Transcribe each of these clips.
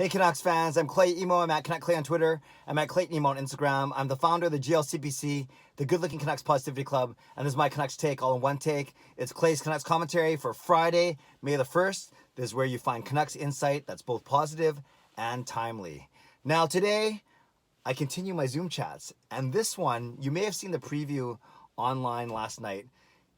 Hey Canucks fans, I'm Clay Emo. I'm at Canuck Clay on Twitter. I'm at Clayton Emo on Instagram. I'm the founder of the GLCPC, the Good Looking Canucks Positivity Club, and this is my Canucks take all in one take. It's Clay's Canucks commentary for Friday, May the 1st. This is where you find Canucks insight that's both positive and timely. Now today, I continue my Zoom chats, and this one, you may have seen the preview online last night.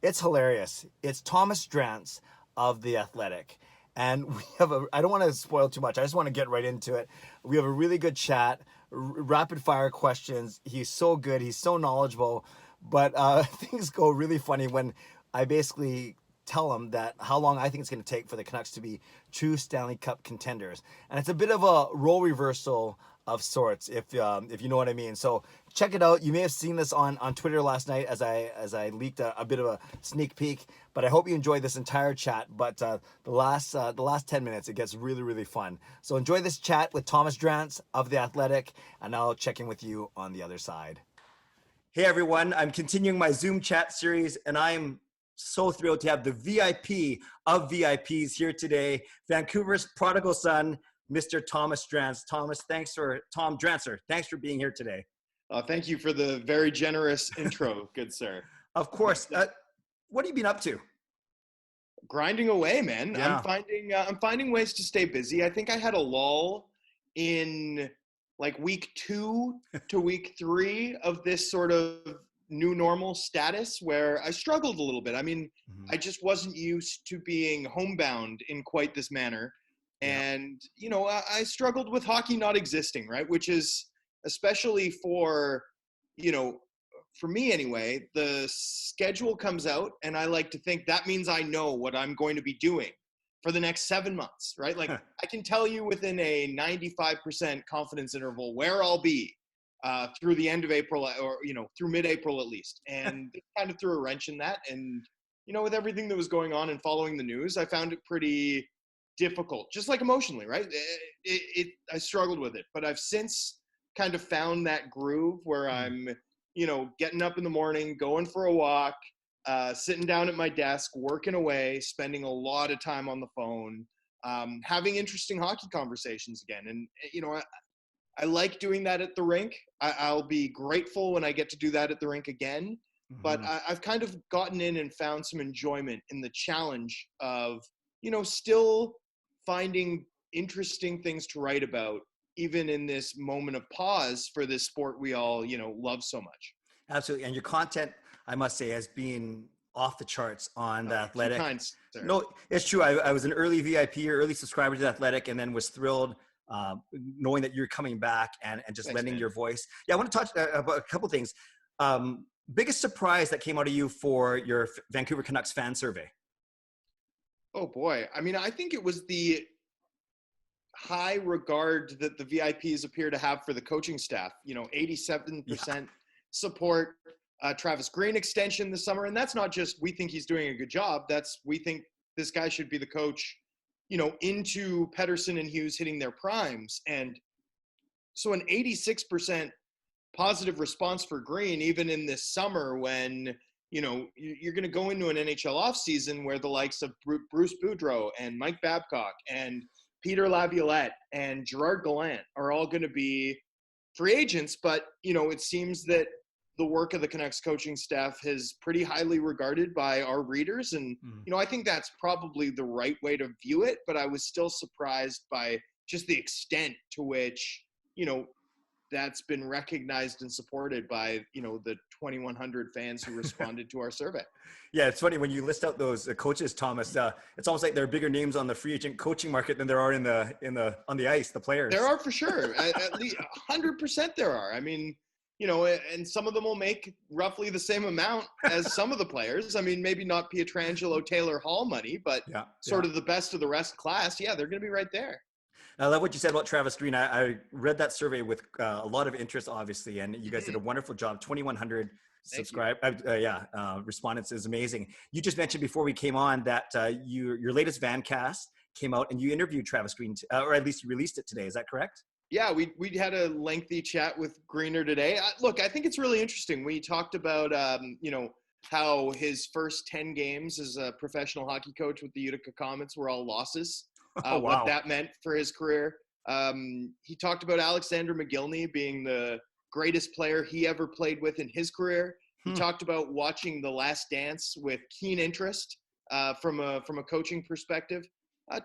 It's hilarious. It's Thomas Drance of The Athletic. And we have I don't want to spoil too much. I just want to get right into it. We have a really good chat, rapid fire questions. He's so good. He's so knowledgeable. But things go really funny when I basically tell him that how long I think it's going to take for the Canucks to be true Stanley Cup contenders. And it's a bit of a role reversal of sorts, if you know what I mean. So check it out. You may have seen this on Twitter last night as I leaked a bit of a sneak peek. But I hope you enjoyed this entire chat. But the last 10 minutes, it gets really, really fun. So enjoy this chat with Thomas Drance of The Athletic, and I'll check in with you on the other side. Hey everyone, I'm continuing my Zoom chat series, and I'm so thrilled to have the VIP of VIPs here today, Vancouver's prodigal son, Mr. Thomas Drance. Tom Drancer, thanks for being here today. Thank you for the very generous intro, good sir. Of course. What have you been up to? Grinding away, man. Yeah. I'm finding ways to stay busy. I think I had a lull in like week 2 to week 3 of this sort of new normal status where I struggled a little bit. I mean, I just wasn't used to being homebound in quite this manner. And, you know, I struggled with hockey not existing, right? Which is especially for, you know, for me anyway, the schedule comes out and I like to think that means I know what I'm going to be doing for the next 7 months, right? Like I can tell you within a 95% confidence interval where I'll be through the end of April or, you know, through mid-April at least. And it kind of threw a wrench in that. And, you know, with everything that was going on and following the news, I found it pretty difficult, just like emotionally, right? I struggled with it, but I've since kind of found that groove where I'm, you know, getting up in the morning, going for a walk, sitting down at my desk, working away, spending a lot of time on the phone, having interesting hockey conversations again. And, you know, I like doing that at the rink. I'll be grateful when I get to do that at the rink again. But I've kind of gotten in and found some enjoyment in the challenge of, you know, still finding interesting things to write about, even in this moment of pause for this sport we all, you know, love so much. Absolutely. And your content, I must say, has been off the charts on The Athletic. Kind, sir. No, it's true. I was an early VIP or early subscriber to The Athletic, and then was thrilled knowing that you're coming back and just Thanks, lending man. your voice. Yeah, I want to touch about a couple things. Biggest surprise that came out of you for your Vancouver Canucks fan survey? Oh boy. I mean, I think it was the high regard that the VIPs appear to have for the coaching staff. You know, 87% support, Travis Green extension this summer. And that's not just, we think he's doing a good job. That's, we think this guy should be the coach, you know, into Pettersson and Hughes hitting their primes. And so an 86% positive response for Green, even in this summer when, you know, you're going to go into an NHL offseason where the likes of Bruce Boudreau and Mike Babcock and Peter Laviolette and Gerard Gallant are all going to be free agents. But, you know, it seems that the work of the Canucks coaching staff is pretty highly regarded by our readers. And, you know, I think that's probably the right way to view it. But I was still surprised by just the extent to which, you know, that's been recognized and supported by, you know, the 2,100 fans who responded to our survey. Yeah, it's funny when you list out those coaches, Thomas. It's almost like there are bigger names on the free agent coaching market than there are on the ice, the players. There are for sure, at least 100%. There are. I mean, you know, and some of them will make roughly the same amount as some of the players. I mean, maybe not Pietrangelo, Taylor Hall money, but sort of the best of the rest class. Yeah, they're going to be right there. I love what you said about Travis Green. I read that survey with a lot of interest, obviously, and you guys did a wonderful job. 2,100 respondents is amazing. You just mentioned before we came on that your latest Vancast came out and you interviewed Travis Green, or at least you released it today. Is that correct? Yeah, we had a lengthy chat with Greener today. Look, I think it's really interesting. We talked about, you know, how his first 10 games as a professional hockey coach with the Utica Comets were all losses. What that meant for his career. He talked about Alexander McGillney being the greatest player he ever played with in his career. He talked about watching The Last Dance with keen interest from a coaching perspective.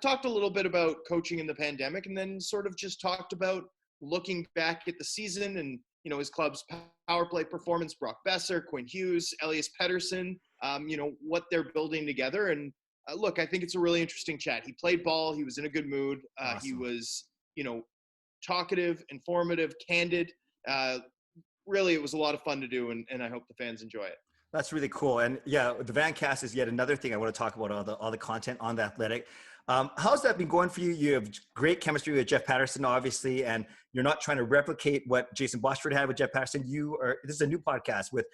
Talked a little bit about coaching in the pandemic, and then sort of just talked about looking back at the season and, his club's power play performance, Brock Besser, Quinn Hughes, Elias Pettersson, what they're building together. And look, I think it's a really interesting chat. He played ball. He was in a good mood. Awesome. He was, talkative, informative, candid. Really, it was a lot of fun to do, and I hope the fans enjoy it. That's really cool. And yeah, the Vancast is yet another thing I want to talk about, all the content on The Athletic. How's that been going for you? You have great chemistry with Jeff Patterson, obviously, and you're not trying to replicate what Jason Boshford had with Jeff Patterson. This is a new podcast with,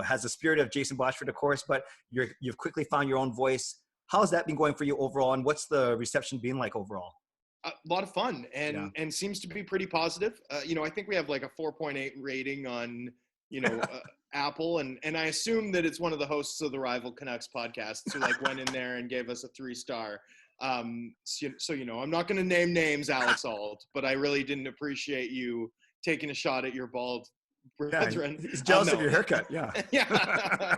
has the spirit of Jason Boshford, of course, but you've quickly found your own voice. How's that been going for you overall, and what's the reception been like overall? A lot of fun and seems to be pretty positive. I think we have like a 4.8 rating on, Apple, and I assume that it's one of the hosts of the Rival Canucks podcasts who went in there and gave us a 3-star. So I'm not going to name names, Alex Auld, but I really didn't appreciate you taking a shot at your bald brethren. He's jealous of your haircut. Yeah. Yeah.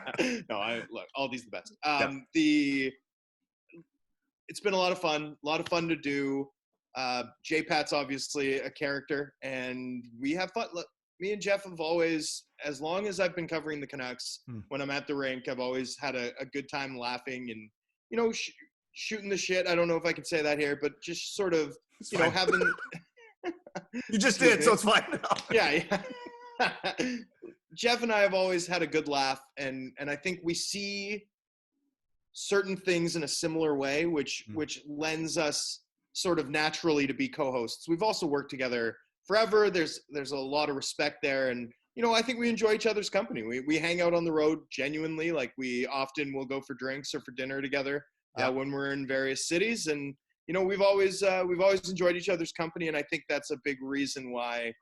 No, look, Aldi's the best. It's been a lot of fun to do. J-Pat's obviously a character, and we have fun. Look, me and Jeff have always, as long as I've been covering the Canucks, when I'm at the rink, I've always had a good time laughing and, shooting the shit. I don't know if I can say that here, but just sort of, having. You just did, so it's fine. Yeah. Jeff and I have always had a good laugh, and I think we see certain things in a similar way, which lends us sort of naturally to be co-hosts. We've also worked together forever. There's a lot of respect there, and I think we enjoy each other's company. We hang out on the road genuinely. Like, we often will go for drinks or for dinner together when we're in various cities, and we've always enjoyed each other's company, and I think that's a big reason why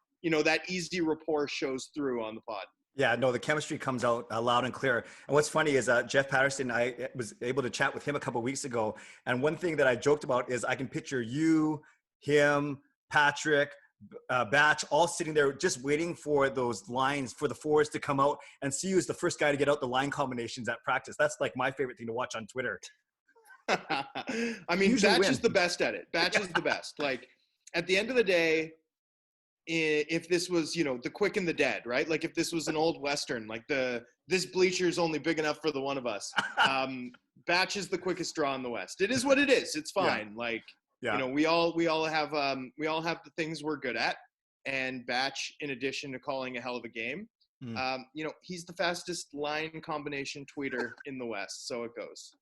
that easy rapport shows through on the pod. Yeah, no, the chemistry comes out loud and clear. And what's funny is Jeff Patterson, I was able to chat with him a couple of weeks ago. And one thing that I joked about is I can picture you, him, Patrick, Batch, all sitting there just waiting for those lines for the forwards to come out, and see you as the first guy to get out the line combinations at practice. That's like my favorite thing to watch on Twitter. I mean, Batch is the best at it. Batch is the best. Like, at the end of the day, if this was, the quick and the dead, right? Like, if this was an old Western, like this bleacher is only big enough for the one of us. Batch is the quickest draw in the West. It is what it is. It's fine. Yeah. We all have the things we're good at, and Batch, in addition to calling a hell of a game, he's the fastest line combination tweeter in the West. So it goes.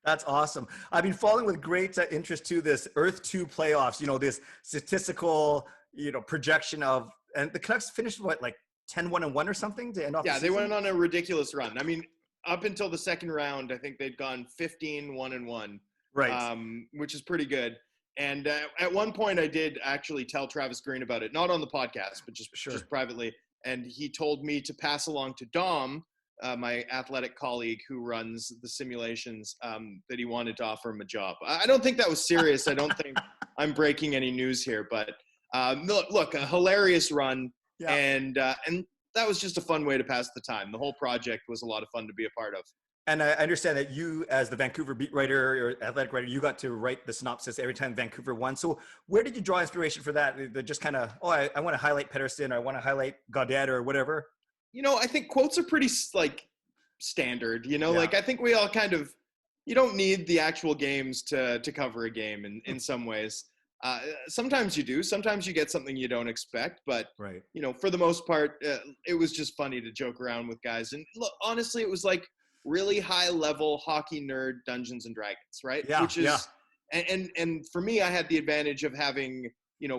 That's awesome. I've been following with great interest to this Earth 2 playoffs, this statistical, projection of, and the Canucks finished 10-1-1 or something to end off the season? They went on a ridiculous run. I mean, up until the second round, I think they'd gone 15-1-1. Right. Which is pretty good. And at one point I did actually tell Travis Green about it, not on the podcast, but just privately. And he told me to pass along to Dom, my athletic colleague who runs the simulations, that he wanted to offer him a job. I don't think that was serious. I don't think I'm breaking any news here, but look, a hilarious run. Yeah. And that was just a fun way to pass the time. The whole project was a lot of fun to be a part of. And I understand that you, as the Vancouver beat writer or athletic writer, you got to write the synopsis every time Vancouver won. So where did you draw inspiration for that? The just kind of, I want to highlight Pettersson, or I want to highlight Gaudette or whatever. I think quotes are pretty standard. I think we all kind of, you don't need the actual games to cover a game in some ways. Sometimes you do. Sometimes you get something you don't expect. But, right. For the most part, it was just funny to joke around with guys. And look, honestly, it was like really high level hockey nerd Dungeons and Dragons, right? Yeah. Which is, and for me, I had the advantage of having,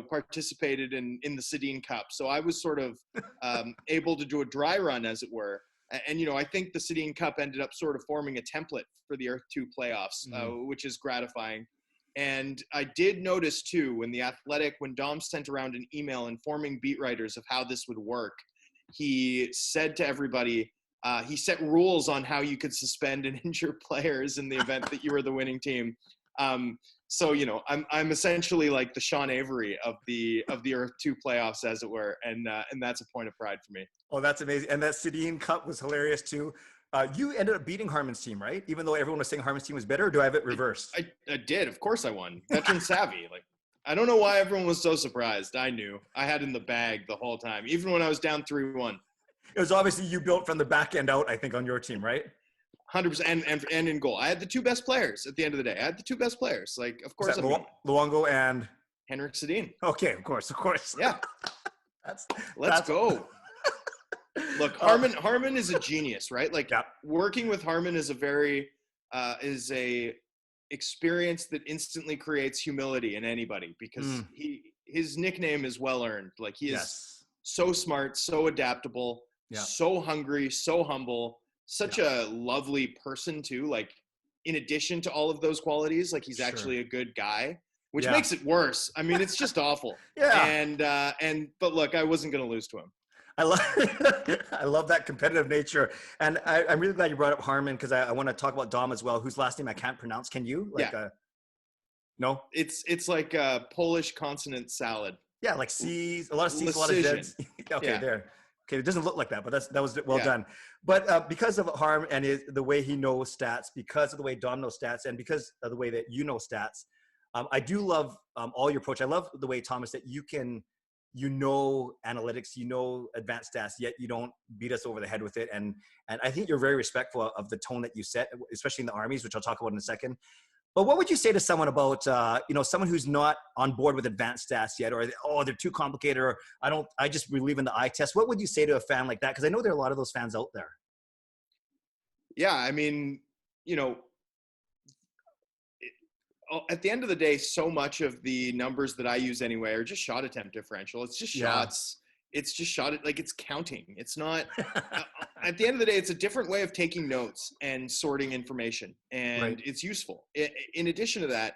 participated in the Sedin Cup. So I was sort of able to do a dry run, as it were. And, I think the Sedin Cup ended up sort of forming a template for the Earth 2 playoffs, which is gratifying. And I did notice, too, when Dom sent around an email informing beat writers of how this would work, he said to everybody, he set rules on how you could suspend and injure players in the event that you were the winning team. So I'm essentially like the Sean Avery of the Earth 2 playoffs, as it were, and that's a point of pride for me. Oh, that's amazing. And that Sedin Cup was hilarious too. You ended up beating Harmon's team, right? Even though everyone was saying Harmon's team was better, or do I have it reversed? I did. Of course I won. Veteran savvy. Like, I don't know why everyone was so surprised. I knew. I had in the bag the whole time, even when I was down 3-1. It was obviously you built from the back end out, I think, on your team, right? 100%, and in goal. I had the two best players at the end of the day. I had the two best players. Like, of course, Luongo and Henrik Sedin. Okay, of course. Yeah. Let's go. Look, Harmon is a genius, right? Like, working with Harmon is a experience that instantly creates humility in anybody, because his nickname is well earned. Like, he is so smart, so adaptable, so hungry, so humble, such a lovely person too. Like, in addition to all of those qualities, like, he's actually a good guy, which makes it worse. I mean, it's just awful. But look, I wasn't going to lose to him. I love that competitive nature. And I'm really glad you brought up Harmon, because I want to talk about Dom as well, whose last name I can't pronounce. Can you? No? It's like a Polish consonant salad. Yeah, like C's, a lot of C's, a lot of Z's. Okay, there. Okay, it doesn't look like that, but that was well done. But because of Harm and the way he knows stats, because of the way Dom knows stats, and because of the way that you know stats, I do love all your approach. I love the way, Thomas, that analytics, advanced stats, yet you don't beat us over the head with it. And I think you're very respectful of the tone that you set, especially in the armies, which I'll talk about in a second. But what would you say to someone about, someone who's not on board with advanced stats yet, or, they're too complicated, or I just believe in the eye test. What would you say to a fan like that? Because I know there are a lot of those fans out there. Yeah, I mean, at the end of the day, so much of the numbers that I use anyway are just shot attempt differential. It's just shots. It's just shot at, like, it's counting. It's not, at the end of the day, it's a different way of taking notes and sorting information, and it's useful. In addition to that,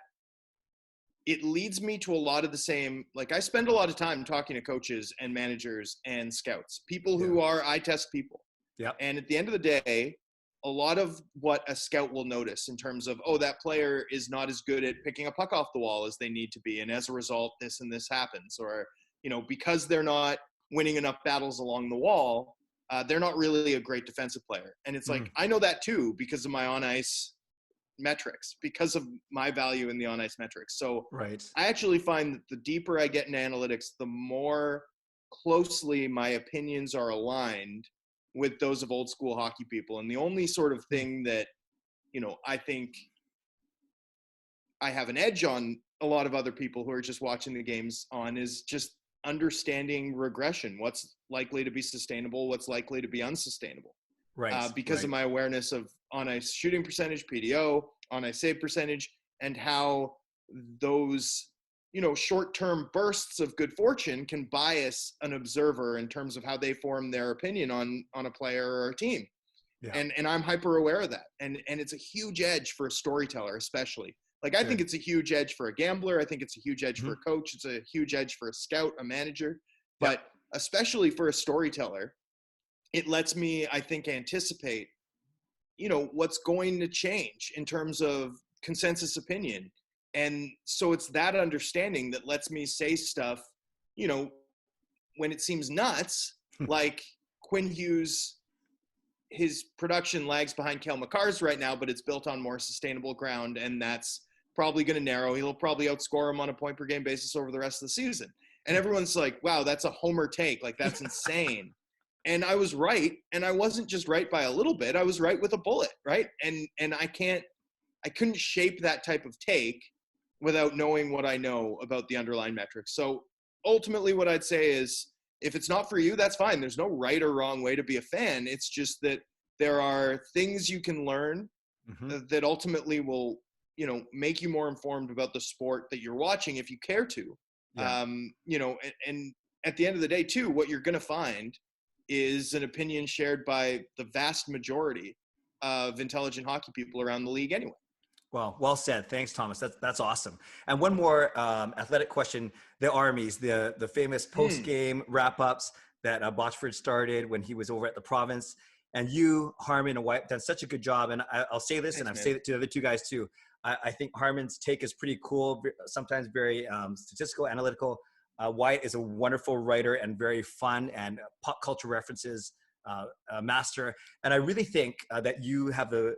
it leads me to a lot of the same, like, I spend a lot of time talking to coaches and managers and scouts, people who are eye test people. Yeah. And at the end of the day, a lot of what a scout will notice in terms of, that player is not as good at picking a puck off the wall as they need to be, and as a result, this and this happens. Or, because they're not winning enough battles along the wall, they're not really a great defensive player. And it's like, I know that too, because of my on-ice metrics, because of my value in the on-ice metrics. So I actually find that the deeper I get in analytics, the more closely my opinions are aligned with those of old school hockey people. And the only sort of thing that, I think I have an edge on a lot of other people who are just watching the games on is just understanding regression. What's likely to be sustainable, what's likely to be unsustainable. Because of my awareness of on-ice shooting percentage, PDO, on-ice save percentage, and how those, short-term bursts of good fortune can bias an observer in terms of how they form their opinion on a player or a team. Yeah. And I'm hyper aware of that. And it's a huge edge for a storyteller, especially. Like, I think it's a huge edge for a gambler. I think it's a huge edge for a coach. It's a huge edge for a scout, a manager. But especially for a storyteller, it lets me, I think, anticipate, what's going to change in terms of consensus opinion. And so it's that understanding that lets me say stuff, when it seems nuts, like Quinn Hughes, his production lags behind Cale Makar's right now, but it's built on more sustainable ground, and that's probably going to narrow. He'll probably outscore him on a point per game basis over the rest of the season. And everyone's like, wow, that's a homer take. Like, that's insane. And I was right. And I wasn't just right by a little bit. I was right with a bullet. Right. And I couldn't shape that type of take without knowing what I know about the underlying metrics. So ultimately what I'd say is, if it's not for you, that's fine. There's no right or wrong way to be a fan. It's just that there are things you can learn that ultimately will, make you more informed about the sport that you're watching if you care to. Yeah. And at the end of the day too, what you're going to find is an opinion shared by the vast majority of intelligent hockey people around the league anyway. Well said. Thanks, Thomas. That's awesome. And one more athletic question: the armies, the famous post-game wrap-ups that Botchford started when he was over at the province, and you, Harmon, and White done such a good job. And I'll say this, and I've said it to the other two guys too. I think Harman's take is pretty cool, sometimes very statistical, analytical. Wyatt is a wonderful writer and very fun and pop culture references master. And I really think that you have the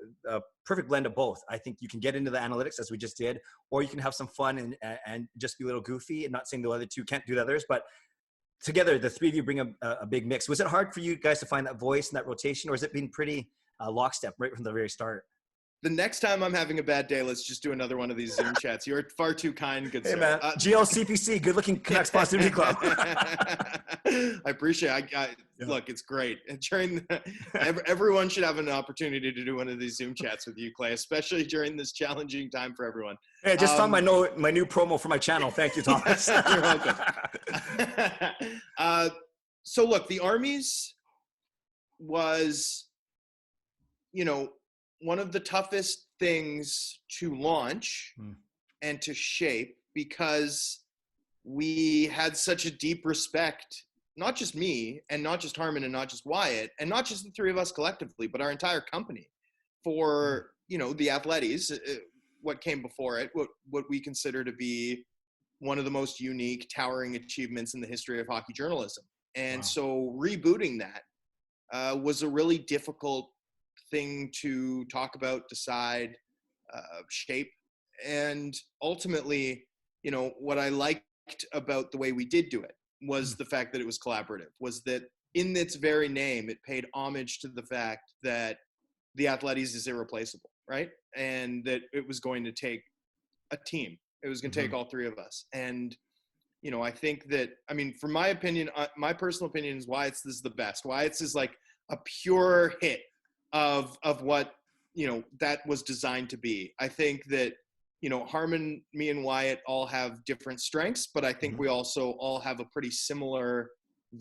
perfect blend of both. I think you can get into the analytics as we just did, or you can have some fun and just be a little goofy. And not saying the other two can't do the others, but together, the three of you bring a big mix. Was it hard for you guys to find that voice and that rotation, or has it been pretty lockstep right from the very start? The next time I'm having a bad day, let's just do another one of these Zoom chats. You're far too kind, good sir. Hey, man. GLCPC, Good Looking Canucks Positivity Club. I appreciate it. Look, it's great. And everyone should have an opportunity to do one of these Zoom chats with you, Clay, especially during this challenging time for everyone. Hey, just found my new promo for my channel. Thank you, Thomas. You're welcome. So look, the Armies was, one of the toughest things to launch and to shape, because we had such a deep respect, not just me and not just Harman and not just Wyatt and not just the three of us collectively, but our entire company for, the Athletes, what came before it, what we consider to be one of the most unique, towering achievements in the history of hockey journalism. And so rebooting that was a really difficult thing to talk about, decide, shape. And ultimately, what I liked about the way we did do it was the fact that it was collaborative, was that in its very name, it paid homage to the fact that the Athletes is irreplaceable, right? And that it was going to take a team. It was going to take all three of us. And, I think that, for my opinion, my personal opinion is Wyatt's is the best. Wyatt's is like a pure hit of what, that was designed to be. I think that, Harman, me and Wyatt all have different strengths, but I think we also all have a pretty similar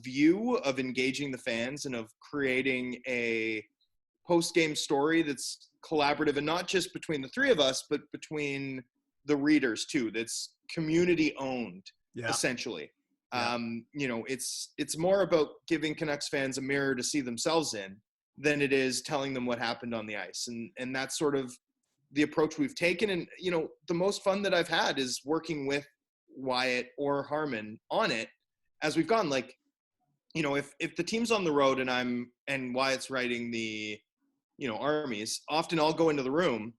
view of engaging the fans and of creating a post-game story that's collaborative, and not just between the three of us, but between the readers too. That's community owned, essentially. It's more about giving Canucks fans a mirror to see themselves in than it is telling them what happened on the ice. And that's sort of the approach we've taken. And, the most fun that I've had is working with Wyatt or Harman on it as we've gone. Like, if the team's on the road and Wyatt's writing the, Armies, often I'll go into the room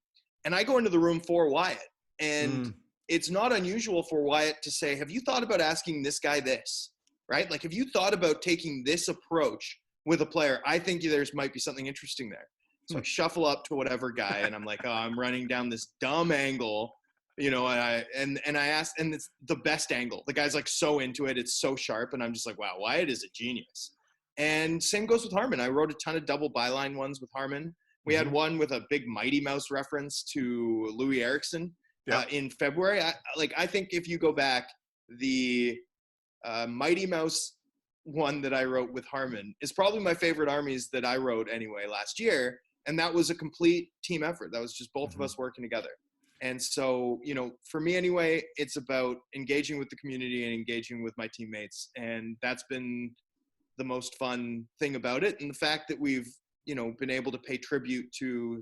and I go into the room for Wyatt. And it's not unusual for Wyatt to say, have you thought about asking this guy this, right? Like, have you thought about taking this approach with a player? I think might be something interesting there. So I shuffle up to whatever guy and I'm like, oh, I'm running down this dumb angle, and I asked, and it's the best angle. The guy's like so into it. It's so sharp. And I'm just like, wow, Wyatt is a genius. And same goes with Harman. I wrote a ton of double byline ones with Harman. We had one with a big Mighty Mouse reference to Louis Eriksson in February. I think if you go back, the Mighty Mouse one that I wrote with Harman is probably my favorite Armies that I wrote anyway last year. And that was a complete team effort. That was just both of us working together. And so, for me anyway, it's about engaging with the community and engaging with my teammates. And that's been the most fun thing about it. And the fact that we've, been able to pay tribute to,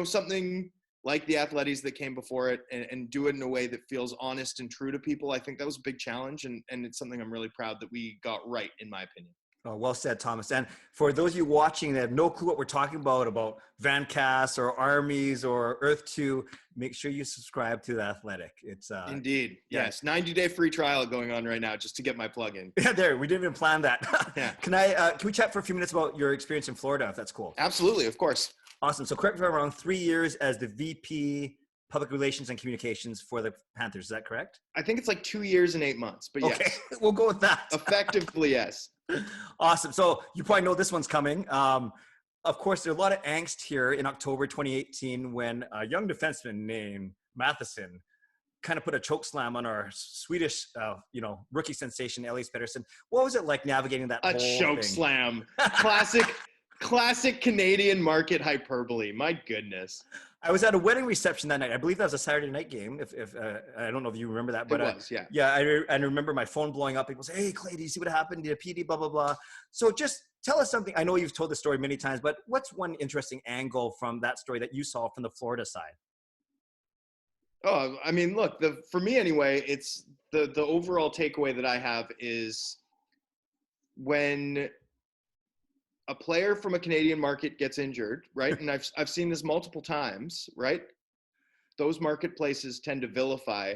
something like the Athletes that came before it and do it in a way that feels honest and true to people. I think that was a big challenge. And it's something I'm really proud that we got right, in my opinion. Oh, well said, Thomas. And for those of you watching that have no clue what we're talking about Vancast or Armies or Earth 2, make sure you subscribe to The Athletic. It's Indeed. Yes. 90-day free trial going on right now just to get my plug in. Yeah, there. We didn't even plan that. Yeah. Can we chat for a few minutes about your experience in Florida, if that's cool? Absolutely. Of course. Awesome. So correct me if I'm wrong, 3 years as the VP Public Relations and Communications for the Panthers. Is that correct? I think it's like 2 years and 8 months, but yes. Okay, we'll go with that. Effectively, yes. Awesome. So you probably know this one's coming. Of course, there's a lot of angst here in October 2018 when a young defenseman named Matheson kind of put a choke slam on our Swedish, rookie sensation, Elias Pettersson. What was it like navigating that whole choke thing? Slam. Classic Canadian market hyperbole. My goodness. I was at a wedding reception that night. I believe that was a Saturday night game. If I don't know if you remember that, but it was, yeah. Yeah, I remember my phone blowing up. People say, "Hey, Clay, do you see what happened? Did a PD, blah, blah, blah." So just tell us something. I know you've told the story many times, but what's one interesting angle from that story that you saw from the Florida side? Oh, I mean, look, for me anyway, it's the overall takeaway that I have is when a player from a Canadian market gets injured, right? And I've seen this multiple times, right? Those marketplaces tend to vilify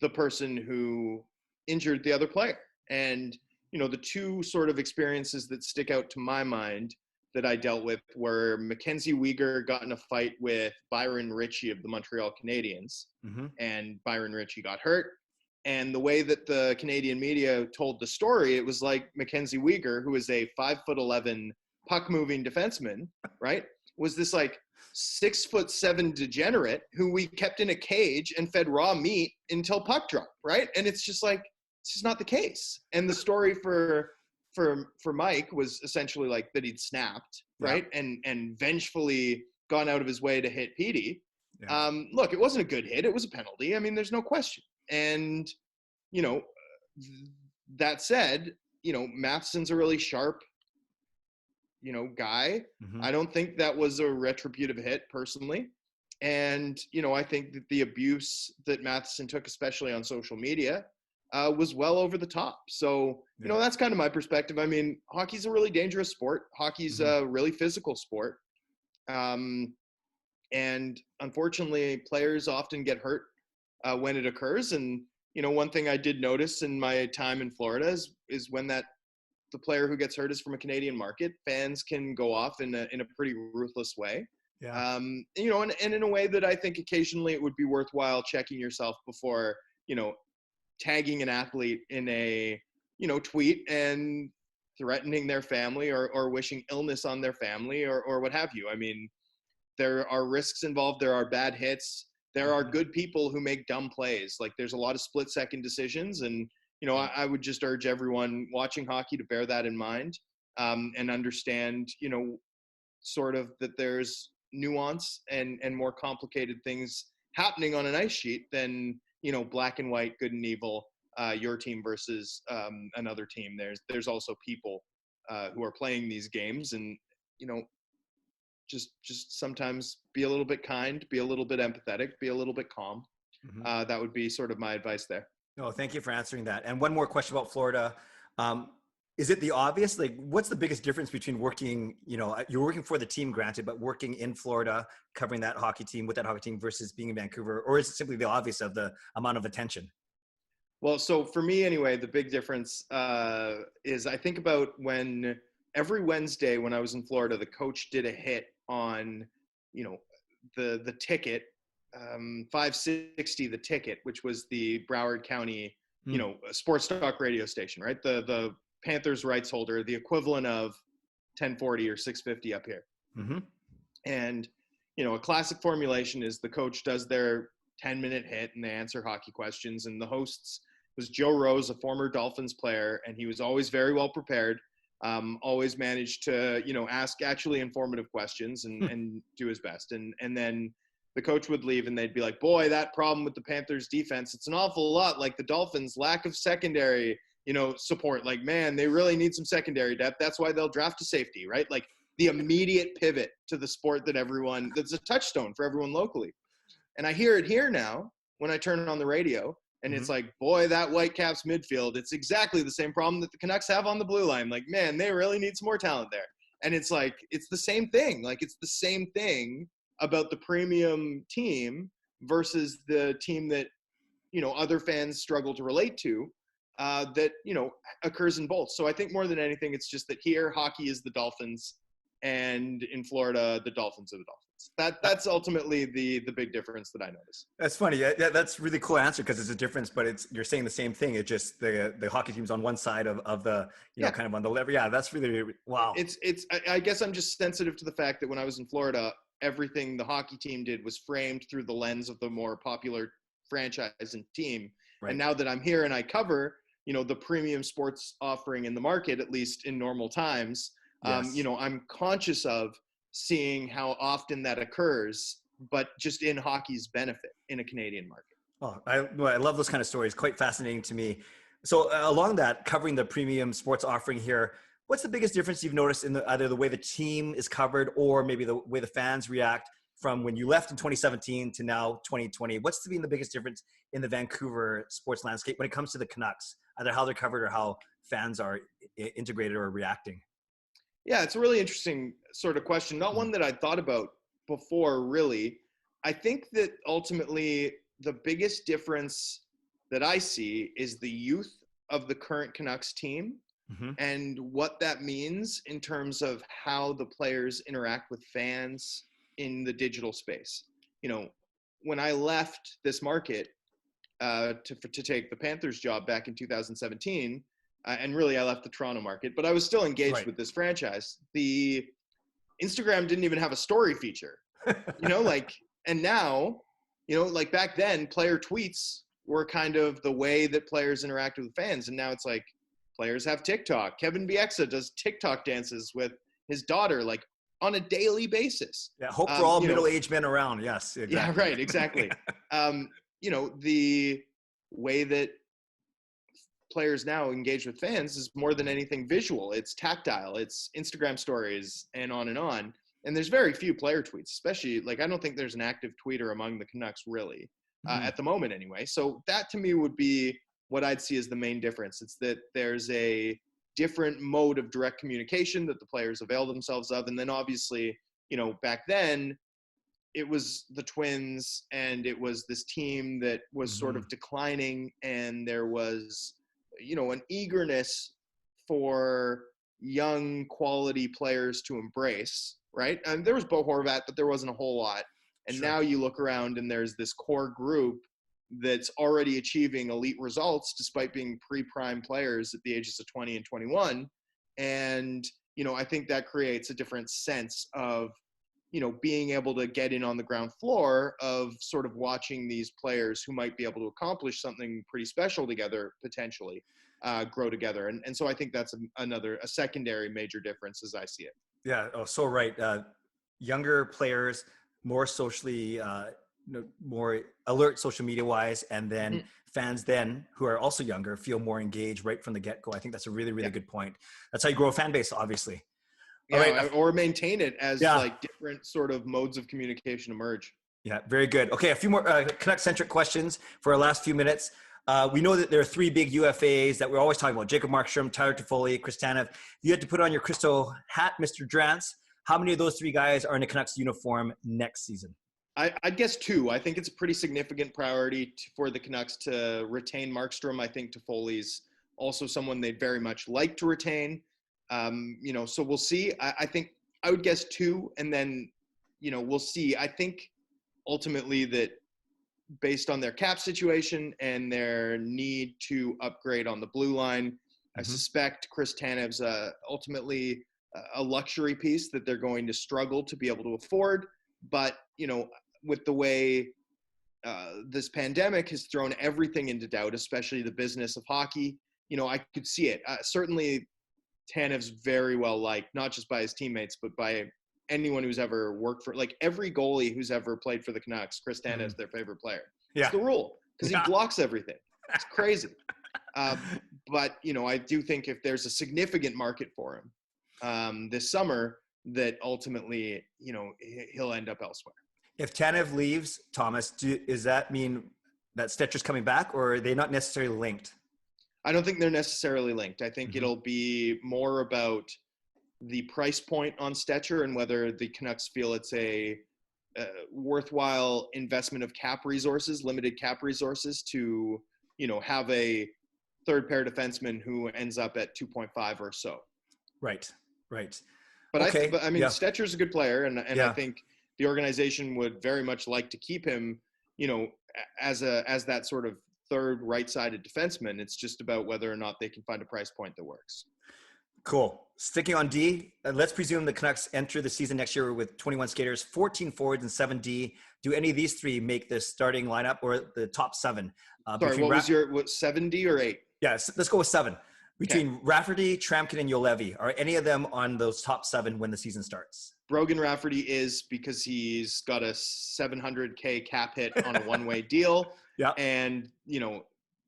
the person who injured the other player. And, the two sort of experiences that stick out to my mind that I dealt with were Mackenzie Weegar got in a fight with Byron Ritchie of the Montreal Canadiens, Mm-hmm. and Byron Ritchie got hurt. And the way that the Canadian media told the story, it was like Mackenzie Weegar, who is a 5'11" puck moving defenseman, right, was this like 6'7" degenerate who we kept in a cage and fed raw meat until puck drop, right? And it's just like, it's just not the case. And the story for Mike was essentially like that he'd snapped, right, and vengefully gone out of his way to hit Petey. Yeah. Look, it wasn't a good hit; it was a penalty. I mean, there's no question. And that said, Matheson's a really sharp guy. Mm-hmm. I don't think that was a retributive hit personally. And, I think that the abuse that Matheson took, especially on social media, was well over the top. So, that's kind of my perspective. I mean, hockey's a really dangerous sport. Hockey's a really physical sport. And unfortunately, players often get hurt when it occurs. And, one thing I did notice in my time in Florida is when the player who gets hurt is from a Canadian market, fans can go off in a pretty ruthless way. Yeah. And in a way that I think occasionally it would be worthwhile checking yourself before, tagging an athlete in a, tweet and threatening their family or wishing illness on their family or what have you. I mean, there are risks involved. There are bad hits. There are good people who make dumb plays. Like there's a lot of split-second decisions. And, I would just urge everyone watching hockey to bear that in mind and understand, sort of that there's nuance and more complicated things happening on an ice sheet than, black and white, good and evil, your team versus another team. There's also people who are playing these games and, just sometimes be a little bit kind, be a little bit empathetic, be a little bit calm. Mm-hmm. That would be sort of my advice there. No, thank you for answering that. And one more question about Florida. Is it the obvious? Like, what's the biggest difference between working, you're working for the team, granted, but working in Florida, covering that hockey team with that hockey team versus being in Vancouver? Or is it simply the obvious of the amount of attention? Well, so for me anyway, the big difference is I think about when every Wednesday when I was in Florida, the coach did a hit on, the ticket, 560 the ticket, which was the Broward County, sports talk radio station, right? The Panthers rights holder, the equivalent of 1040 or 650 up here. Mm-hmm. And, a classic formulation is the coach does their 10-minute hit and they answer hockey questions. And the hosts was Joe Rose, a former Dolphins player, and he was always very well prepared. Always managed to, ask actually informative questions and do his best. And then the coach would leave and they'd be like, boy, that problem with the Panthers defense, it's an awful lot like the Dolphins, lack of secondary, support. Like, man, they really need some secondary depth. That's why they'll draft a safety, right? Like the immediate pivot to the sport that's a touchstone for everyone locally. And I hear it here now when I turn it on the radio. And it's like, boy, that Whitecaps midfield, it's exactly the same problem that the Canucks have on the blue line. Like, man, they really need some more talent there. And it's like, it's the same thing. Like, it's the same thing about the premium team versus the team that, other fans struggle to relate to that, occurs in both. So I think more than anything, it's just that here hockey is the Dolphins and in Florida, the Dolphins are the Dolphins. That's ultimately the big difference that I notice. That's funny. Yeah, that's really cool answer because it's a difference, but you're saying the same thing. It's just the hockey team's on one side of the, kind of on the lever. Yeah, that's really, wow. I guess I'm just sensitive to the fact that when I was in Florida, everything the hockey team did was framed through the lens of the more popular franchise and team. Right. And now that I'm here and I cover, the premium sports offering in the market, at least in normal times, yes. I'm conscious of seeing how often that occurs, but just in hockey's benefit in a Canadian market. Oh, I love those kind of stories. Quite fascinating to me. So along that, covering the premium sports offering here, what's the biggest difference you've noticed in either the way the team is covered or maybe the way the fans react from when you left in 2017 to now 2020. What's been the biggest difference in the Vancouver sports landscape when it comes to the Canucks, either how they're covered or how fans are integrated or reacting? Yeah, it's a really interesting sort of question. Not one that I'd thought about before, really. I think that ultimately the biggest difference that I see is the youth of the current Canucks team and what that means in terms of how the players interact with fans in the digital space. You know, when I left this market to take the Panthers job back in 2017, and really I left the Toronto market, but I was still engaged with this franchise. The Instagram didn't even have a story feature, and now, like back then, player tweets were kind of the way that players interact with fans. And now it's like players have TikTok. Kevin Bieksa does TikTok dances with his daughter, like on a daily basis. Yeah. Hope for all middle-aged men around. Yes. Exactly. Yeah, right. Exactly. The way that players now engage with fans is more than anything visual. It's tactile. It's Instagram stories and on and on. And there's very few player tweets, especially I don't think there's an active tweeter among the Canucks really at the moment anyway. So that to me would be what I'd see as the main difference. It's that there's a different mode of direct communication that the players avail themselves of. And then obviously, back then it was the Twins and it was this team that was sort of declining, and there was, an eagerness for young quality players to embrace, right? And there was Bo Horvat, but there wasn't a whole lot. And now you look around and there's this core group that's already achieving elite results despite being pre-prime players at the ages of 20 and 21. And, I think that creates a different sense of, being able to get in on the ground floor of sort of watching these players who might be able to accomplish something pretty special together, potentially grow together. And so I think that's a secondary major difference as I see it. Yeah. Oh, so right. Younger players, more socially, more alert social media wise, and then fans then who are also younger feel more engaged right from the get-go. I think that's a really, really good point. That's how you grow a fan base, obviously. Yeah, right. Or maintain it as different sort of modes of communication emerge. Yeah, very good. Okay, a few more Canuck-centric questions for our last few minutes. We know that there are three big UFAs that we're always talking about: Jacob Markstrom, Tyler Toffoli, Chris Tanev. You had to put on your crystal hat, Mr. Drance. How many of those three guys are in a Canucks uniform next season? I'd guess two. I think it's a pretty significant priority for the Canucks to retain Markstrom. I think Toffoli's also someone they'd very much like to retain. So we'll see. I think I would guess two, and then, we'll see. I think ultimately that based on their cap situation and their need to upgrade on the blue line, I suspect Chris Tanev's ultimately a luxury piece that they're going to struggle to be able to afford. But, with the way this pandemic has thrown everything into doubt, especially the business of hockey, I could see it. Certainly Tanev's very well liked, not just by his teammates, but by anyone who's ever worked for, every goalie who's ever played for the Canucks, Chris Tanev's their favorite player. Yeah. It's the rule, because he blocks everything. It's crazy. But, I do think if there's a significant market for him this summer, that ultimately, he'll end up elsewhere. If Tanev leaves, Thomas, does that mean that Stetcher's coming back, or are they not necessarily linked? I don't think they're necessarily linked. I think it'll be more about the price point on Stetcher and whether the Canucks feel it's a worthwhile investment of limited cap resources to, have a third pair defenseman who ends up at 2.5 or so. Right. But okay. Stetcher's a good player, and I think the organization would very much like to keep him, as that sort of third right-sided defenseman. It's just about whether or not they can find a price point that works. Cool. Sticking on D, let's presume the Canucks enter the season next year with 21 skaters, 14 forwards, and 7 D. Do any of these three make the starting lineup or the top seven? Sorry, what was your 70 or 8? Yeah, let's go with 7. Between Rafferty, Tramkin, and Juolevi, are any of them on those top 7 when the season starts? Brogan Rafferty is, because he's got a $700K cap hit on a one-way deal. Yeah. And,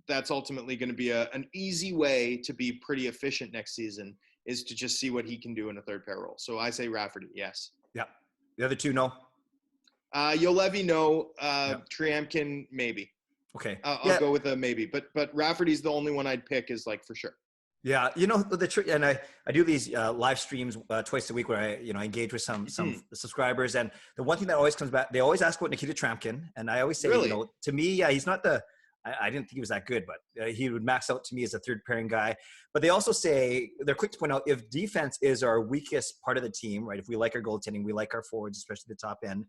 that's ultimately going to be an easy way to be pretty efficient next season, is to just see what he can do in a third pair role. So I say Rafferty, yes. Yeah. The other two, no? Yolevi, no. Yeah. Triamkin, maybe. Okay. I'll go with a maybe. But Rafferty's the only one I'd pick is like for sure. Yeah, the trick, and I do these live streams twice a week where I engage with some subscribers, and the one thing that always comes back, they always ask about Nikita Tramkin, and I always say, Really? To me, yeah, he's not I didn't think he was that good, but he would max out to me as a third pairing guy. But they also say, they're quick to point out, if defense is our weakest part of the team, right? If we like our goaltending, we like our forwards, especially the top end,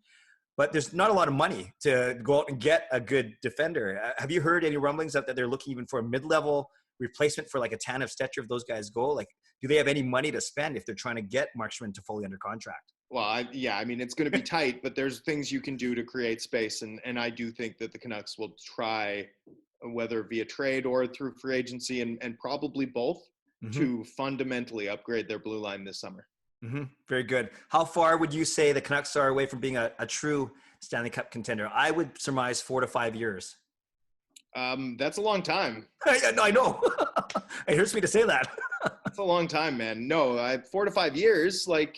but there's not a lot of money to go out and get a good defender. Have you heard any rumblings that they're looking even for a mid-level replacement for like a Tanev Stetcher if those guys go? Like, do they have any money to spend if they're trying to get Markstrom to fully under contract? Well, I mean, it's going to be tight, but there's things you can do to create space. And I do think that the Canucks will try, whether via trade or through free agency and probably both, to fundamentally upgrade their blue line this summer. Very good. How far would you say the Canucks are away from being a true Stanley Cup contender? I would surmise 4 to 5 years. That's a long time. I know. It hurts me to say that. That's a long time, man. No, 4 to 5 years, like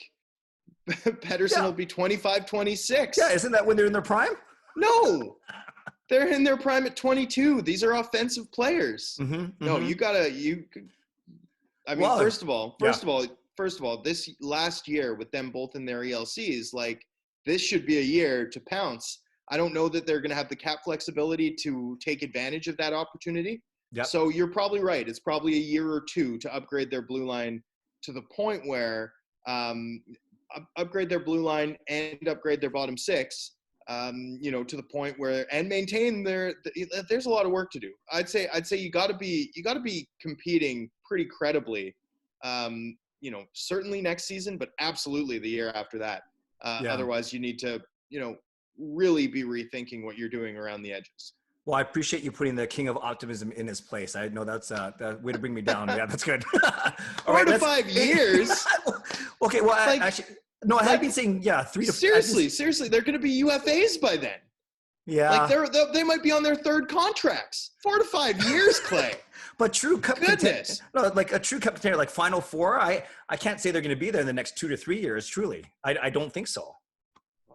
Pettersson will be 25, 26. Yeah, isn't that when they're in their prime? No, they're in their prime at 22. These are offensive players. No, first of all, this last year with them both in their ELCs, like this should be a year to pounce. I don't know that they're going to have the cap flexibility to take advantage of that opportunity. Yep. So you're probably right. It's probably a year or two to upgrade their blue line to the point where upgrade their blue line and upgrade their bottom six, to the point where and maintain there's a lot of work to do. I'd say you got to be competing pretty credibly, certainly next season, but absolutely the year after that. Otherwise you need to, really be rethinking what you're doing around the edges. Well, I appreciate you putting the king of optimism in his place. I know that's the way to bring me down. Yeah, that's good. 4 to 5 years. Okay, well, actually, no, I have been saying 3 to. Seriously, they're going to be UFAs by then. Yeah, like they might be on their third contracts. 4 to 5 years, Clay. But true cup goodness, like a true cup contender, like Final Four. I can't say they're going to be there in the next 2 to 3 years. Truly, I don't think so.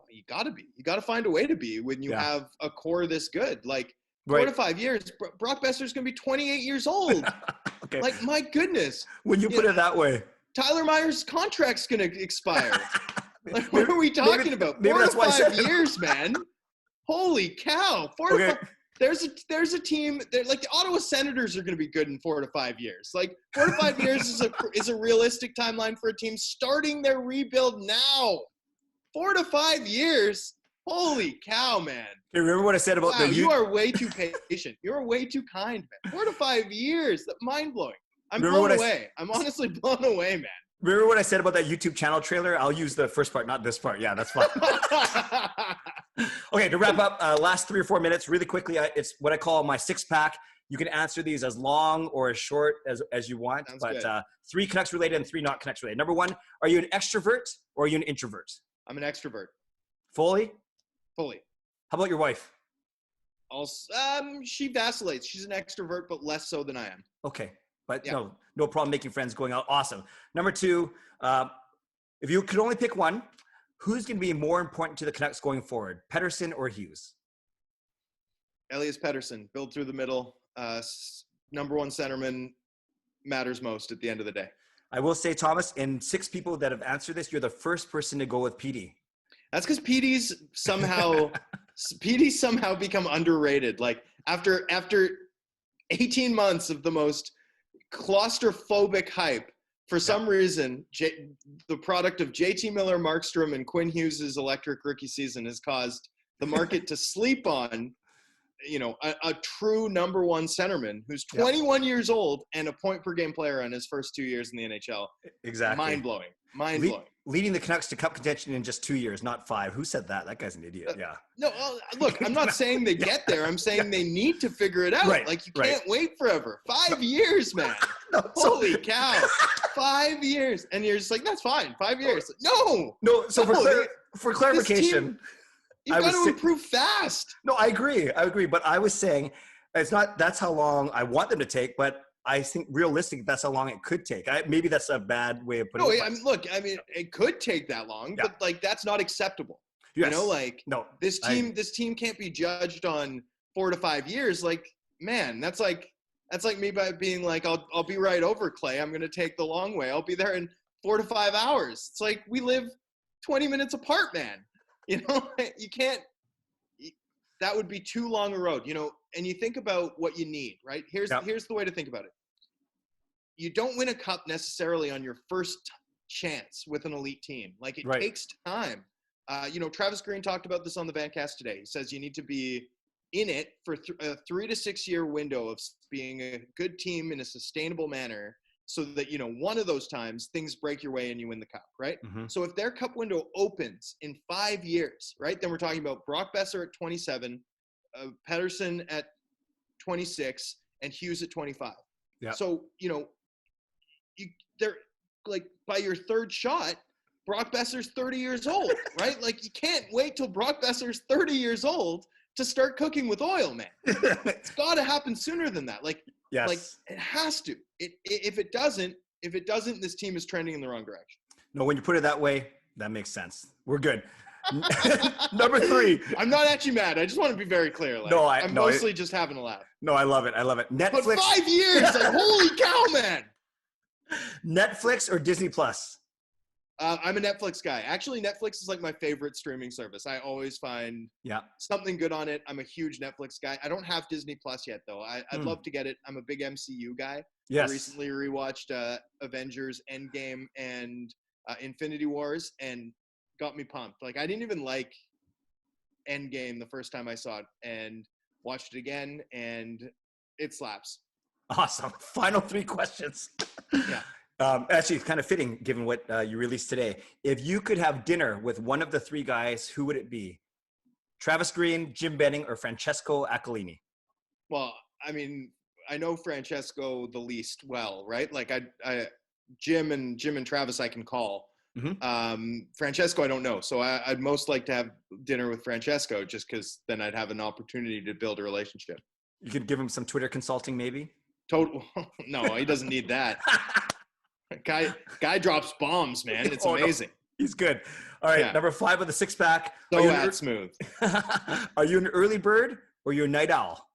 You got to be. You got to find a way to be when you have a core this good. Like 4 to 5 years, Brock Besser's going to be 28 years old. Okay. Like, my goodness. When you put it that way. Tyler Myers' contract's going to expire. Like, what are we talking about? 4 to 5 years, man. Holy cow. 4 to 5. There's a team that, like, the Ottawa Senators are going to be good in 4 to 5 years. Like 4 to 5 years is a realistic timeline for a team starting their rebuild now. 4 to 5 years. Holy cow, man. Hey, remember what I said about you are way too patient. You're way too kind, man. 4 to 5 years. Mind-blowing. I'm blown away. I'm honestly blown away, man. Remember what I said about that YouTube channel trailer? I'll use the first part, not this part. Yeah, that's fine. Okay, to wrap up, last 3 or 4 minutes, really quickly, it's what I call my 6-pack. You can answer these as long or as short as you want. Sounds but good. 3 Canucks related and 3 not Canucks related. Number 1, are you an extrovert or are you an introvert? I'm an extrovert. Fully? Fully. How about your wife? She vacillates. She's an extrovert, but less so than I am. Okay. But no problem making friends, going out. Awesome. Number 2, if you could only pick one, who's going to be more important to the Canucks going forward, Pettersson or Hughes? Elias Pettersson, build through the middle. Number 1 centerman, matters most at the end of the day. I will say, Thomas, in 6 people that have answered this, you're the first person to go with PD. That's because PD's somehow become underrated. Like after 18 months of the most claustrophobic hype, for some reason, the product of JT Miller, Markstrom, and Quinn Hughes' electric rookie season has caused the market to sleep on, a true number 1 centerman who's 21 years old and a point per game player on his first 2 years in the NHL. Exactly. Mind-blowing. Leading the Canucks to cup contention in just 2 years, not 5. Who said that? That guy's an idiot. Yeah. No, look, I'm not saying they get there. I'm saying they need to figure it out. Right, like, you can't wait forever. 5 years, man. Holy cow. 5 years. And you're just like, that's fine. 5 years. No. So for clarification, you've got to improve fast. No, I agree. But I was saying that's how long I want them to take, but I think realistic, that's how long it could take. Maybe that's a bad way of putting it. No, it could take that long, but like that's not acceptable. You know, Yes. like No, this team can't be judged on 4 to 5 years. Like, man, that's like me by being like, I'll be right over, Clay. I'm going to take the long way. I'll be there in 4 to 5 hours. It's like we live 20 minutes apart, man. You know, you can't. That would be too long a road. You know, and you think about what you need, right? Here's the way to think about it. You don't win a cup necessarily on your first chance with an elite team. Like, it takes time. You know, Travis Green talked about this on the Vancast today. He says you need to be in it for a 3 to 6 year window of being a good team in a sustainable manner, so that, you know, one of those times things break your way and you win the cup, right? Mm-hmm. So if their cup window opens in 5 years, right, then we're talking about Brock Besser at 27, Pedersen at 26, and Hughes at 25. Yeah. So, you know, they're like, by your third shot, Brock Besser's 30 years old, right? Like, you can't wait till Brock Besser's 30 years old to start cooking with oil, man. It's got to happen sooner than that. Like, yes. Like, it has to. If it doesn't, this team is trending in the wrong direction. No, when you put it that way, that makes sense. We're good. Number 3. I'm not actually mad. I just want to be very clear. Like, I'm mostly just having a laugh. No, I love it. Netflix. But 5 years, like, holy cow, man. Netflix or Disney Plus? I'm a Netflix guy. Actually, Netflix is like my favorite streaming service. I always find something good on it. I'm a huge Netflix guy. I don't have Disney Plus yet, though. I'd love to get it. I'm a big MCU guy. Yes. I recently rewatched Avengers Endgame and Infinity Wars, and got me pumped. Like, I didn't even like Endgame the first time I saw it, and watched it again, and it slaps. Awesome. Final 3 questions. Yeah. Actually, it's kind of fitting given what you released today. If you could have dinner with one of the 3 guys, who would it be? Travis Green, Jim Benning, or Francesco Aquilini? Well, I mean, I know Francesco the least well, right? Like, Jim and Travis I can call. Mm-hmm. Francesco I don't know, so I'd most like to have dinner with Francesco, just because then I'd have an opportunity to build a relationship. You could give him some Twitter consulting, maybe. Total. No, he doesn't need that. Guy drops bombs, man. It's amazing. No. He's good. All right, number 5 of the 6-pack. So smooth. Are you an early bird or are you a night owl?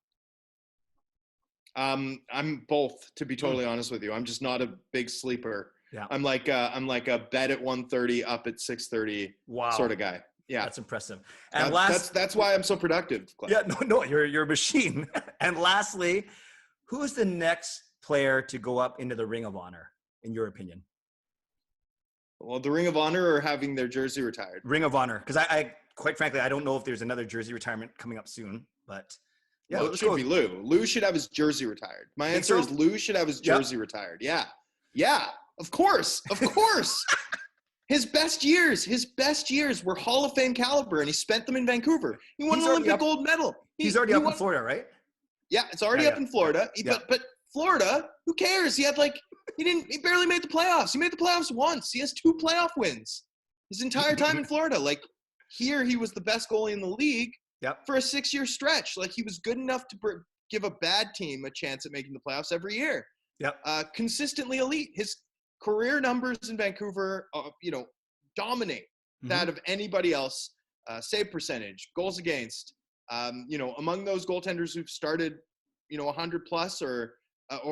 I'm both, to be totally honest with you. I'm just not a big sleeper. Yeah. I'm like a bed at 1:30, up at 6:30 sort of guy. Yeah. That's impressive. And that's why I'm so productive. Clive. Yeah, no, you're a machine. And lastly, who is the next player to go up into the Ring of Honor, in your opinion? Well, the Ring of Honor or having their jersey retired? Ring of Honor. Because I quite frankly, I don't know if there's another jersey retirement coming up soon, but yeah. Well, it should be Lou. Lou should have his jersey retired. My answer is Lou should have his jersey retired. Yeah. Yeah. Of course. His best years were Hall of Fame caliber, and he spent them in Vancouver. He won an Olympic gold medal. He's already up in Florida, right? Yeah, it's already up in Florida. But Florida, who cares? He barely made the playoffs. He made the playoffs once. He has 2 playoff wins his entire time in Florida. Like, here, he was the best goalie in the league for a 6-year stretch. Like, he was good enough to give a bad team a chance at making the playoffs every year. Yep. Consistently elite. His career numbers in Vancouver, dominate that of anybody else. Save percentage, goals against. Among those goaltenders who've started, 100 plus or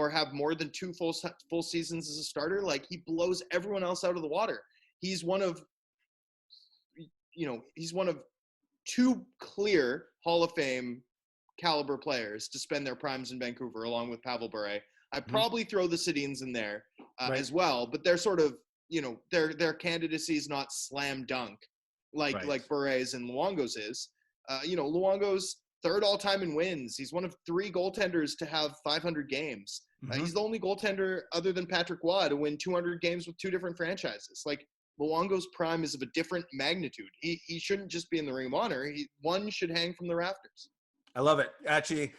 have more than 2 full seasons as a starter, like, he blows everyone else out of the water. He's one of 2 clear Hall of Fame caliber players to spend their primes in Vancouver, along with Pavel Bure. I'd probably throw the Sedins in there as well, but they're sort of, their candidacy is not slam dunk like Bure's and Luongo's is. Luongo's 3rd all-time in wins. He's one of 3 goaltenders to have 500 games. He's the only goaltender other than Patrick Waugh to win 200 games with 2 different franchises. Like, Luongo's prime is of a different magnitude. He shouldn't just be in the Ring of Honor. One should hang from the rafters. I love it. Actually,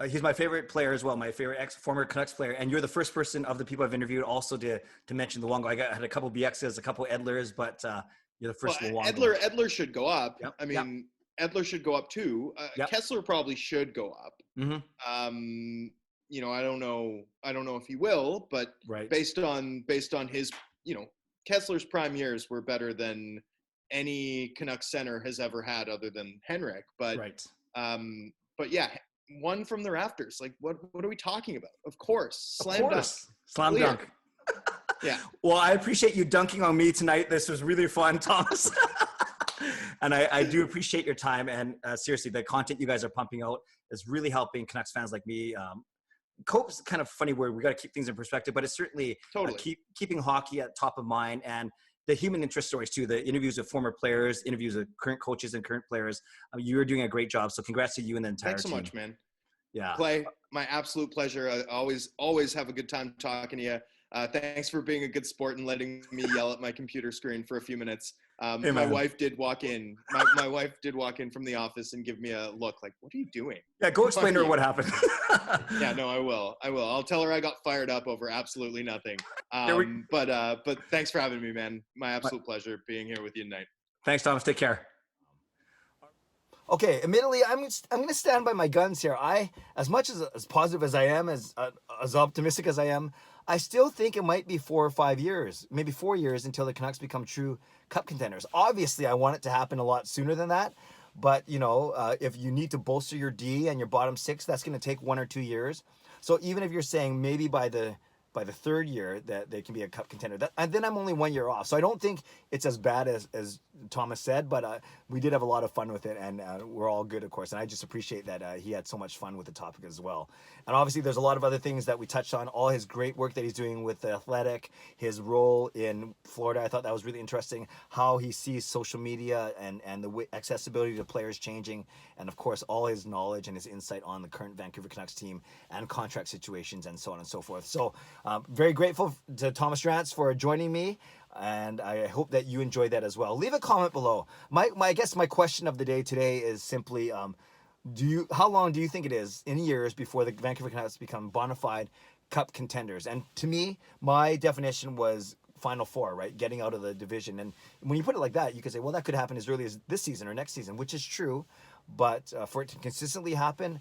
he's my favorite player as well, my favorite former Canucks player. And you're the first person of the people I've interviewed also to mention Luongo. I had a couple BXs, a couple Edlers, but you're the first Luongo. Edler should go up. Yep. I mean, Edler should go up too. Kessler probably should go up. Mm-hmm. I don't know if he will, but based on his, Kessler's prime years were better than any Canucks center has ever had other than Henrik. But Right. Yeah, one from the rafters. Like, what are we talking about? Of course, Of slam course. dunk. Slam Clear. dunk. Yeah. Well, I appreciate you dunking on me tonight. This was really fun, Thomas. And I do appreciate your time. And seriously, the content you guys are pumping out is really helping Canucks fans like me. Cope's kind of funny where we got to keep things in perspective, but it's certainly Totally. keeping hockey at top of mind, and the human interest stories too, the interviews with former players, interviews with current coaches and current players. You're doing a great job. So congrats to you and the entire Thanks so team. much, man. Yeah. Clay, my absolute pleasure. I always have a good time talking to you. Thanks for being a good sport and letting me yell at my computer screen for a few minutes. Hey, my man. wife did walk in. My wife did walk in from the office and give me a look like, what are you doing? Yeah, go explain to her what happened. Yeah, no, I will. I'll tell her I got fired up over absolutely nothing. But thanks for having me, man. My absolute pleasure being here with you tonight. Thanks, Thomas. Take care. Okay, admittedly, I'm going to stand by my guns here. As much as positive as I am, as optimistic as I am, I still think it might be 4 or 5 years, maybe 4 years until the Canucks become true Cup contenders. Obviously, I want it to happen a lot sooner than that. But, if you need to bolster your D and your bottom six, that's going to take 1 or 2 years. So even if you're saying maybe by the third year that they can be a Cup contender, and then I'm only 1 year off. So I don't think it's as bad as Thomas said, but we did have a lot of fun with it, and we're all good, of course. And I just appreciate that he had so much fun with the topic as well. And obviously, there's a lot of other things that we touched on. All his great work that he's doing with the Athletic, his role in Florida. I thought that was really interesting. How he sees social media and the accessibility to players changing, and of course, all his knowledge and his insight on the current Vancouver Canucks team and contract situations and so on and so forth. So, very grateful to Thomas Drance for joining me. And I hope that you enjoyed that as well. Leave a comment below. I guess my question of the day today is simply, how long do you think it is in years before the Vancouver Canucks become bona fide Cup contenders? And to me, my definition was Final Four, right? Getting out of the division. And when you put it like that, you could say, well, that could happen as early as this season or next season, which is true. But for it to consistently happen,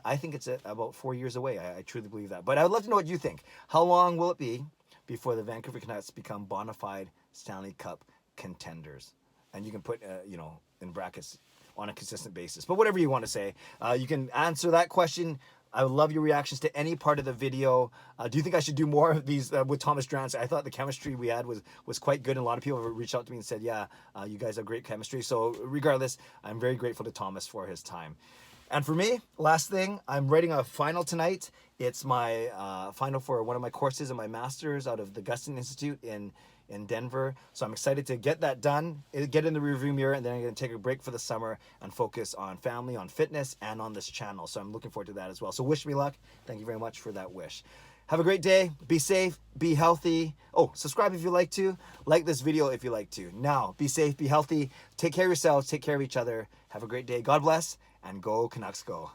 I think it's about 4 years away. I truly believe that. But I'd love to know what you think. How long will it be before the Vancouver Canucks become bona fide Stanley Cup contenders? And you can put, in brackets, on a consistent basis. But whatever you want to say, you can answer that question. I would love your reactions to any part of the video. Do you think I should do more of these with Thomas Drance? I thought the chemistry we had was quite good, and a lot of people have reached out to me and said, yeah, you guys have great chemistry. So regardless, I'm very grateful to Thomas for his time. And for me, last thing, I'm writing a final tonight. It's my final for one of my courses in my master's out of the Gustin Institute in Denver. So I'm excited to get that done, get in the rearview mirror, and then I'm going to take a break for the summer and focus on family, on fitness, and on this channel. So I'm looking forward to that as well. So wish me luck. Thank you very much for that wish. Have a great day. Be safe. Be healthy. Oh, subscribe if you like to. Like this video if you like to. Now, be safe. Be healthy. Take care of yourselves. Take care of each other. Have a great day. God bless. And go Canucks go.